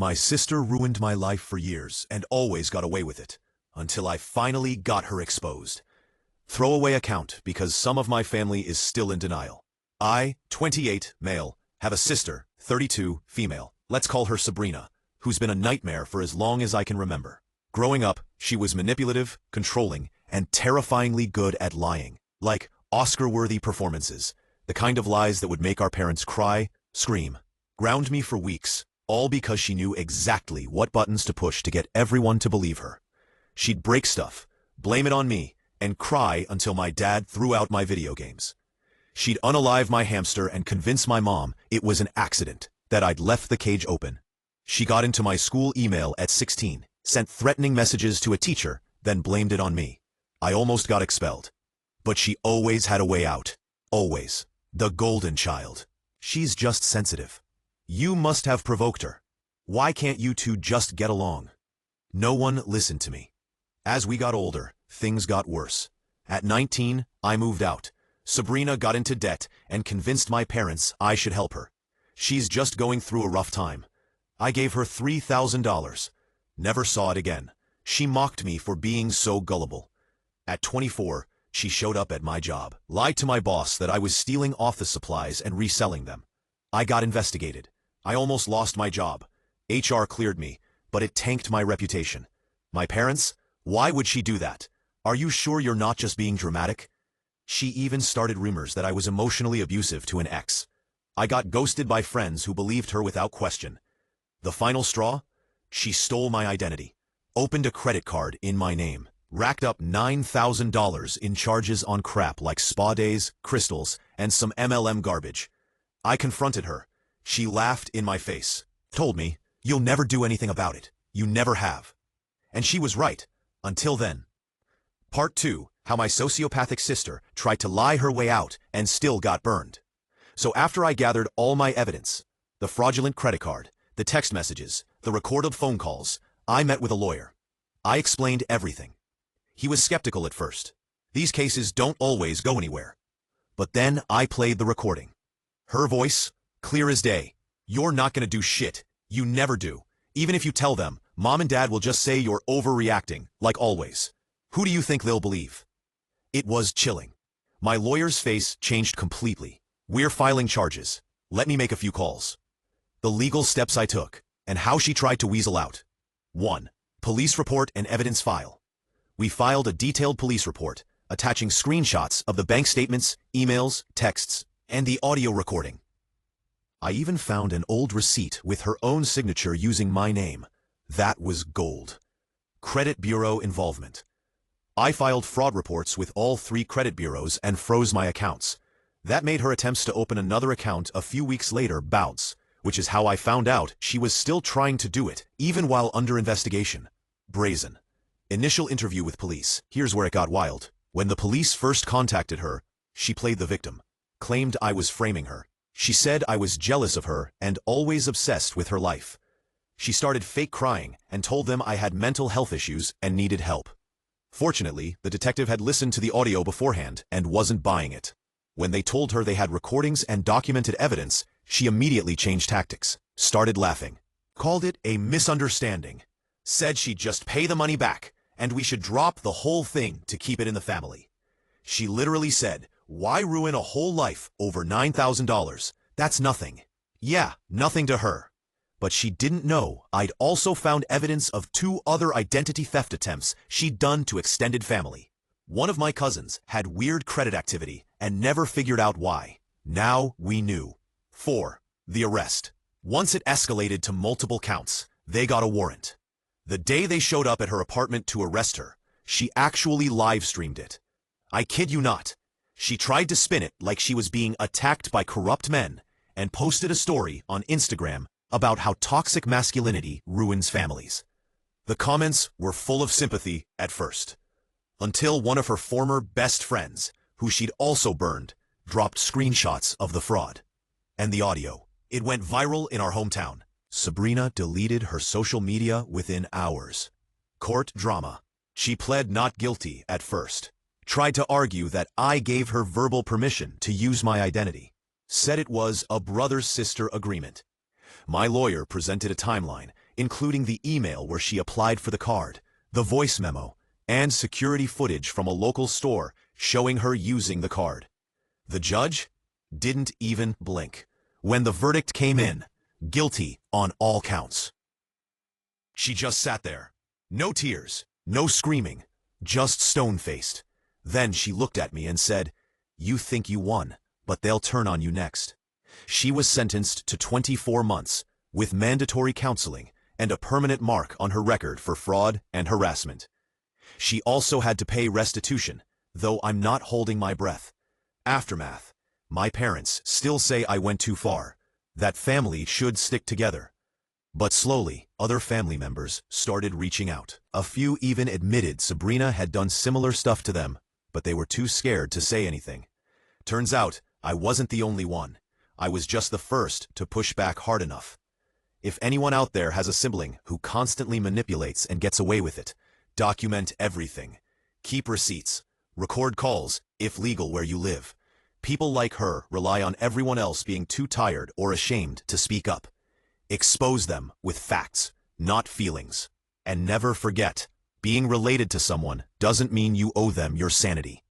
My sister ruined my life for years and always got away with it, until I finally got her exposed. Throwaway account because some of my family is still in denial. I, 28, male, have a sister, 32, female. Let's call her Sabrina, who's been a nightmare for as long as I can remember. Growing up, she was manipulative, controlling, and terrifyingly good at lying. Like Oscar-worthy performances, the kind of lies that would make our parents cry, scream, ground me for weeks, all because she knew exactly what buttons to push to get everyone to believe her. She'd break stuff, blame it on me, and cry until my dad threw out my video games. She'd unalive my hamster and convince my mom it was an accident, that I'd left the cage open. She got into my school email at 16, sent threatening messages to a teacher, then blamed it on me. I almost got expelled. But she always had a way out. Always. The golden child. She's just sensitive. You must have provoked her. Why can't you two just get along? No one listened to me. As we got older, things got worse. At 19, I moved out. Sabrina got into debt and convinced my parents I should help her. She's just going through a rough time. I gave her $3,000. Never saw it again. She mocked me for being so gullible. At 24, she showed up at my job, lied to my boss that I was stealing office supplies and reselling them. I got investigated. I almost lost my job. HR cleared me, but it tanked my reputation. My parents? Why would she do that? Are you sure you're not just being dramatic? She even started rumors that I was emotionally abusive to an ex. I got ghosted by friends who believed her without question. The final straw? She stole my identity, opened a credit card in my name, racked up $9,000 in charges on crap like spa days, crystals, and some MLM garbage. I confronted her. She laughed in my face, told me, "You'll never do anything about it. You never have." And she was right, until then. Part 2, how my sociopathic sister tried to lie her way out and still got burned. So after I gathered all my evidence, the fraudulent credit card, the text messages, the recorded phone calls, I met with a lawyer. I explained everything. He was skeptical at first. These cases don't always go anywhere. But then I played the recording. Her voice, clear as day. "You're not gonna do shit. You never do. Even if you tell them, Mom and Dad will just say you're overreacting, like always. Who do you think they'll believe?" It was chilling. My lawyer's face changed completely. "We're filing charges. Let me make a few calls." The legal steps I took, and how she tried to weasel out. 1. Police report and evidence file. We filed a detailed police report, attaching screenshots of the bank statements, emails, texts, and the audio recording. I even found an old receipt with her own signature using my name. That was gold. Credit bureau involvement. I filed fraud reports with all 3 credit bureaus and froze my accounts. That made her attempts to open another account a few weeks later bounce, which is how I found out she was still trying to do it, even while under investigation. Brazen. Initial interview with police. Here's where it got wild. When the police first contacted her, she played the victim, claimed I was framing her. She said I was jealous of her and always obsessed with her life. She started fake crying and told them I had mental health issues and needed help. Fortunately, the detective had listened to the audio beforehand and wasn't buying it. When they told her they had recordings and documented evidence, she immediately changed tactics, started laughing, called it a misunderstanding, said she'd just pay the money back, and we should drop the whole thing to keep it in the family. She literally said, "Why ruin a whole life over $9,000? That's nothing." Yeah, nothing to her. But she didn't know I'd also found evidence of 2 other identity theft attempts she'd done to extended family. One of my cousins had weird credit activity and never figured out why. Now we knew. 4. The arrest. Once it escalated to multiple counts, they got a warrant. The day they showed up at her apartment to arrest her, she actually live-streamed it. I kid you not. She tried to spin it like she was being attacked by corrupt men and posted a story on Instagram about how toxic masculinity ruins families. The comments were full of sympathy at first, until one of her former best friends, who she'd also burned, dropped screenshots of the fraud. And the audio. It went viral in our hometown. Sabrina deleted her social media within hours. Court drama. She pled not guilty at first. Tried to argue that I gave her verbal permission to use my identity. Said it was a brother-sister agreement. My lawyer presented a timeline. including the email where she applied for the card, the voice memo, and security footage from a local store showing her using the card. The judge didn't even blink when the verdict came in, guilty on all counts. She just sat there. No tears, no screaming, just stone-faced. Then she looked at me and said, "You think you won, but they'll turn on you next." She was sentenced to 24 months, with mandatory counseling and a permanent mark on her record for fraud and harassment. She also had to pay restitution, though I'm not holding my breath. Aftermath. My parents still say I went too far, that family should stick together. But slowly, other family members started reaching out. A few even admitted Sabrina had done similar stuff to them, but they were too scared to say anything. Turns out, I wasn't the only one. I was just the first to push back hard enough. If anyone out there has a sibling who constantly manipulates and gets away with it, document everything. Keep receipts. Record calls, if legal where you live. People like her rely on everyone else being too tired or ashamed to speak up. Expose them with facts, not feelings. And never forget, being related to someone doesn't mean you owe them your sanity.